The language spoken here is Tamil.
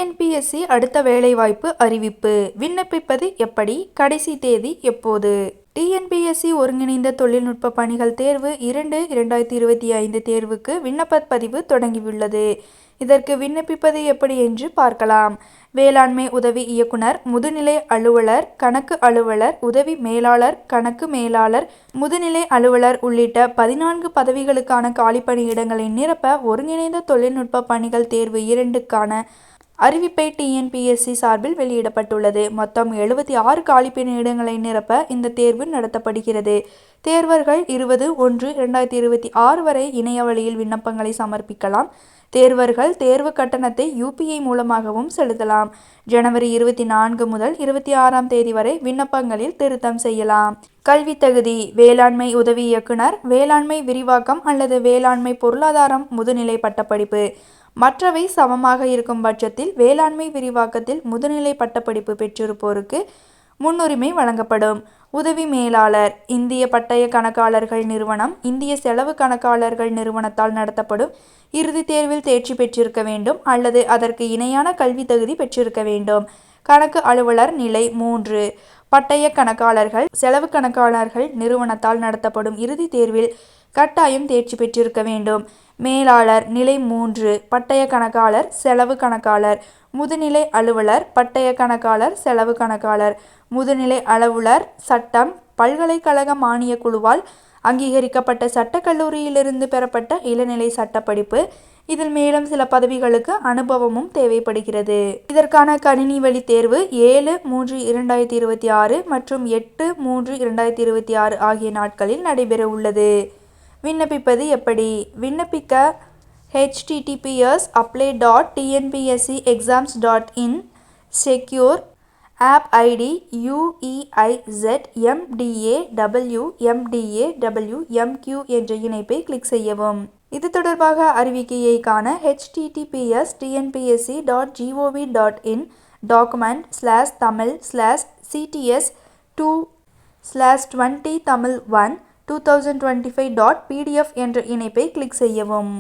டிஎன்பிஎஸ்சி அடுத்த வேலைவாய்ப்பு அறிவிப்பு. விண்ணப்பிப்பது எப்படி? கடைசி தேதி எப்போது? டிஎன்பிஎஸ்சி ஒருங்கிணைந்த தொழில்நுட்ப பணிகள் தேர்வு 2/2025 தேர்வுக்கு விண்ணப்ப பதிவு தொடங்கியுள்ளது. இதற்கு விண்ணப்பிப்பது எப்படி என்று பார்க்கலாம். வேளாண்மை உதவி இயக்குனர், முதுநிலை அலுவலர், கணக்கு அலுவலர், உதவி மேலாளர், கணக்கு மேலாளர், முதுநிலை அலுவலர் உள்ளிட்ட 14 பதவிகளுக்கான காலிப்பணியிடங்களை நிரப்ப ஒருங்கிணைந்த தொழில்நுட்ப பணிகள் தேர்வு 2க்கான அறிவிப்பை டிஎன்பிஎஸ்சி சார்பில் வெளியிடப்பட்டுள்ளது. மொத்தம் 76 காலிப்பணியிடங்களை நிரப்ப இந்த தேர்வு நடத்தப்படுகிறது. தேர்வர்கள் 20/1/2026 வரை இணைய வழியில் விண்ணப்பங்களை சமர்ப்பிக்கலாம். தேர்வர்கள் தேர்வு கட்டணத்தை UPI மூலமாகவும் செலுத்தலாம். ஜனவரி 24 முதல் 26ஆம் தேதி வரை விண்ணப்பங்களில் திருத்தம் செய்யலாம். கல்வி தகுதி: வேளாண்மை உதவி இயக்குனர், வேளாண்மை விரிவாக்கம் அல்லது வேளாண்மை பொருளாதாரம் முதுநிலை பட்டப்படிப்பு. மற்றவை சமமாக இருக்கும் பட்சத்தில் வேளாண்மை விரிவாக்கத்தில் முதுநிலை பட்டப்படிப்பு பெற்றிருப்போருக்கு முன்னுரிமை வழங்கப்படும். உதவி மேலாளர்: இந்திய பட்டய கணக்காளர்கள் நிறுவனம், இந்திய செலவு கணக்காளர்கள் நிறுவனத்தால் நடத்தப்படும் இறுதித் தேர்வில் தேர்ச்சி பெற்றிருக்க வேண்டும் அல்லது அதற்கு இணையான கல்வி தகுதி பெற்றிருக்க வேண்டும். கணக்கு அலுவலர் நிலை 3. பட்டய கணக்காளர்கள், செலவு கணக்காளர்கள் நிறுவனத்தால் நடத்தப்படும் இறுதித் தேர்வில் கட்டாயம் தேர்ச்சி பெற்றிருக்க வேண்டும். மேலாளர் நிலை 3. பட்டய கணக்காளர், செலவு கணக்காளர், முதுநிலை அலுவலர், பட்டய கணக்காளர், செலவு கணக்காளர், முதுநிலை அலுவலர், சட்டம், பல்கலைக்கழக மானியக் குழுவால் அங்கீகரிக்கப்பட்ட சட்டக்கல்லூரியிலிருந்து பெறப்பட்ட இளநிலை சட்டப்படிப்பு. இதில் மேலும் சில பதவிகளுக்கு அனுபவமும் தேவைப்படுகிறது. இதற்கான கணினி வழி தேர்வு 7/3/2026 மற்றும் 8/3/2026 ஆகிய நாட்களில் நடைபெற உள்ளது. விண்ணப்பிப்பது எப்படி? விண்ணப்பிக்க https://apply.tnpscexams.in secure app id UEIZMDAWMDAWMQ என்ற இணைப்பை கிளிக் செய்யவும். இது தொடர்பாக அறிவிக்கையை காண https://tnpsc.gov.in document/tamil/cts2/20 tamil1 2025.pdf என்ற இணைப்பை கிளிக் செய்யவும்.